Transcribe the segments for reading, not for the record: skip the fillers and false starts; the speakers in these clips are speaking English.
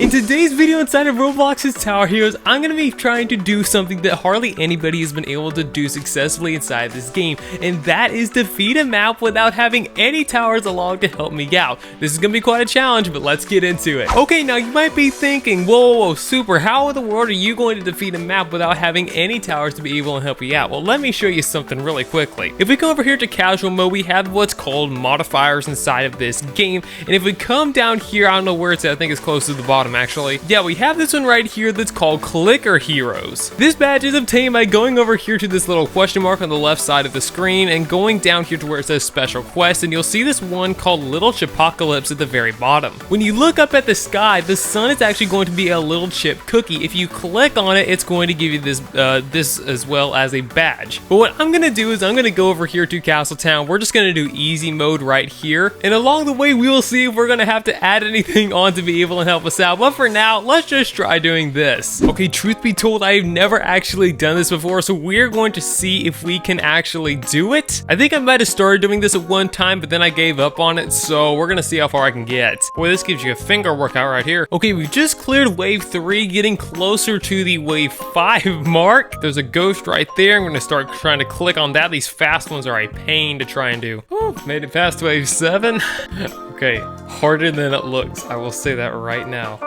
In today's video inside of Roblox's Tower Heroes, I'm going to be trying to do something that hardly anybody has been able to do successfully inside this game, and that is defeat a map without having any towers along to help me out. This is going to be quite a challenge, but let's get into it. Okay, now you might be thinking, whoa, Super, how in the world are you going to defeat a map without having any towers to be able to help you out? Well, let me show you something really quickly. If we come over here to casual mode, we have what's called modifiers inside of this game, and if we come down here, I don't know where it's at, I think it's close to the bottom actually. Yeah, we have this one right here that's called Clicker Heroes. This badge is obtained by going over here to this little question mark on the left side of the screen and going down here to where it says special quest, and you'll see this one called Little Chipocalypse at the very bottom. When you look up at the sky, the sun is actually going to be a little chip cookie. If you click on it, it's going to give you this this as well as a badge. But what I'm gonna do is I'm gonna go over here to Castle Town. We're just gonna do easy mode right here, and along the way we will see if we're gonna have to add anything on to be able to help us out. But for now, let's just try doing this. Okay, truth be told, I've never actually done this before, so we're going to see if we can actually do it. I think I might have started doing this at one time, but then I gave up on it, so we're gonna see how far I can get. Boy, this gives you a finger workout right here. Okay, we've just cleared wave 3, getting closer to the wave 5 mark. There's a ghost right there. I'm gonna start trying to click on that. These fast ones are a pain to try and do. Oh, made it past wave 7. Okay, harder than it looks. I will say that right now.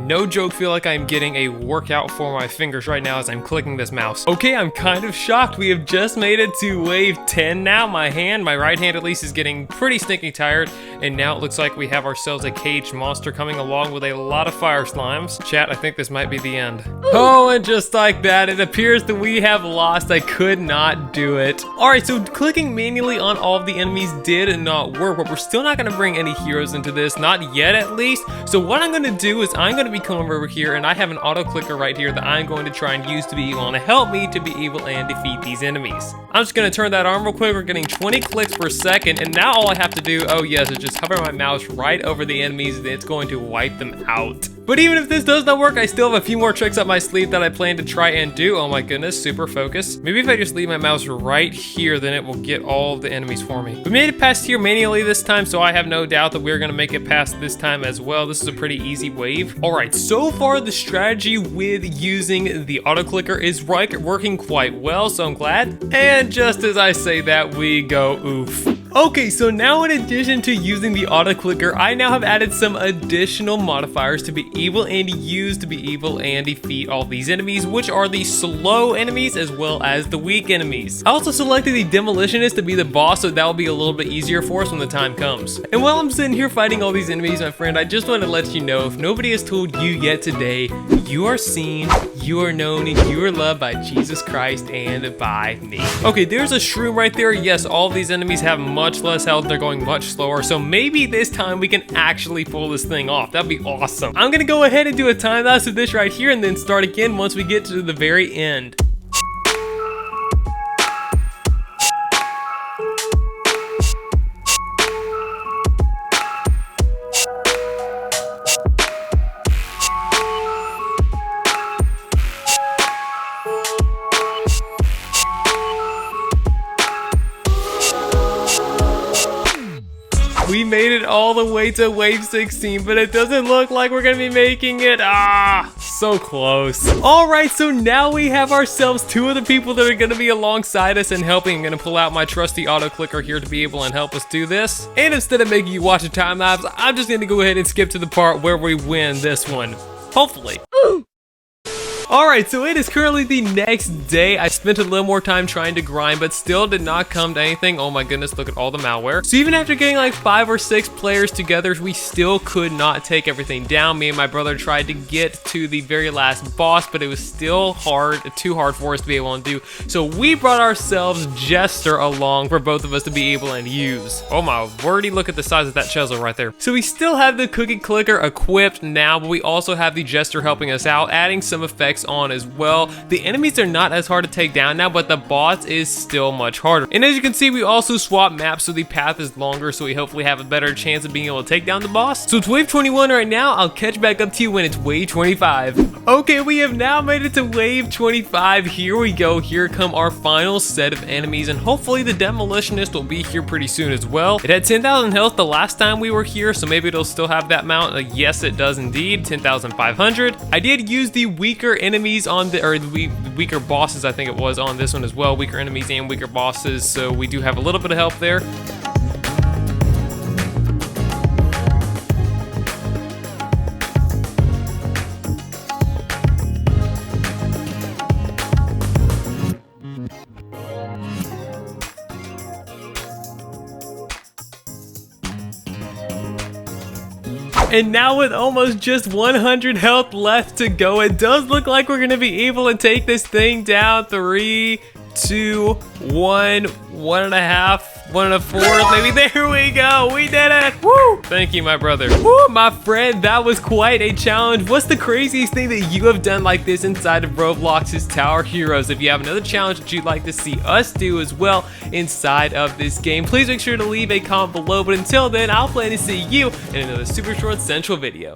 No joke, feel like I'm getting a workout for my fingers right now as I'm clicking this mouse. Okay, I'm kind of shocked. We have just made it to wave 10 now. My right hand at least, is getting pretty stinking tired, and now it looks like we have ourselves a caged monster coming along with a lot of fire slimes. Chat, I think this might be the end. Oh, and just like that, it appears that we have lost. I could not do it. All right, so clicking manually on all of the enemies did not work, but we're still not gonna bring any heroes into this, not yet at least. So what I'm gonna do is I'm gonna come over here, and I have an auto clicker right here that I'm going to try and use to be able to help me to be able and defeat these enemies. I'm just going to turn that on real quick. We're getting 20 clicks per second, and now all I have to do, oh yes, is just hover my mouse right over the enemies, and it's going to wipe them out. But even if this does not work, I still have a few more tricks up my sleeve that I plan to try and do. Oh my goodness, super focus. Maybe if I just leave my mouse right here, then it will get all of the enemies for me. We made it past here manually this time, so I have no doubt that we're gonna make it past this time as well. This is a pretty easy wave. All right, so far the strategy with using the auto clicker is working quite well, so I'm glad. And just as I say that, we go oof. Okay, so now in addition to using the auto clicker, I now have added some additional modifiers to be able and use to be able and defeat all these enemies, which are the slow enemies as well as the weak enemies. I also selected the demolitionist to be the boss, so that will be a little bit easier for us when the time comes. And while I'm sitting here fighting all these enemies, my friend, I just want to let you know, if nobody has told you yet today, you are seen, you are known, and you are loved by Jesus Christ and by me. Okay, there's a shroom right there. Yes, all of these enemies have much less health, they're going much slower, so maybe this time we can actually pull this thing off. That'd be awesome. I'm gonna go ahead and do a time lapse of this right here and then start again once we get to the very end. We made it all the way to wave 16, but it doesn't look like we're gonna be making it. Ah, so close. All right, so now we have ourselves 2 of the people that are gonna be alongside us and helping. I'm gonna pull out my trusty auto clicker here to be able and help us do this. And instead of making you watch a time lapse, I'm just gonna go ahead and skip to the part where we win this one. Hopefully. Alright, so it is currently the next day. I spent a little more time trying to grind, but still did not come to anything. Oh my goodness, look at all the malware. So even after getting like 5 or 6 players together, we still could not take everything down. Me and my brother tried to get to the very last boss, but it was still too hard for us to be able to do. So we brought ourselves Jester along for both of us to be able and use. Oh my wordy, look at the size of that chisel right there. So we still have the cookie clicker equipped now, but we also have the Jester helping us out, adding some effects on as well. The enemies are not as hard to take down now, but the boss is still much harder. And as you can see, we also swap maps so the path is longer, so we hopefully have a better chance of being able to take down the boss. So it's wave 21 right now. I'll catch back up to you when it's wave 25. Okay, we have now made it to wave 25. Here we go. Here come our final set of enemies, and hopefully the demolitionist will be here pretty soon as well. It had 10,000 health the last time we were here, so maybe it'll still have that amount. Yes, it does indeed. 10,500. I did use the weaker enemies on the weaker bosses, I think it was, on this one as well. Weaker enemies and weaker bosses, so we do have a little bit of help there. And now with almost just 100 health left to go, it does look like we're gonna be able to take this thing down. 3, 2, 1, 1.5, 1.25, maybe. There we go, we did it. Woo! Thank you, my brother. Woo, my friend, that was quite a challenge. What's the craziest thing that you have done like this inside of Roblox's Tower Heroes? If you have another challenge that you'd like to see us do as well inside of this game, please make sure to leave a comment below. But until then, I'll plan to see you in another super short central video.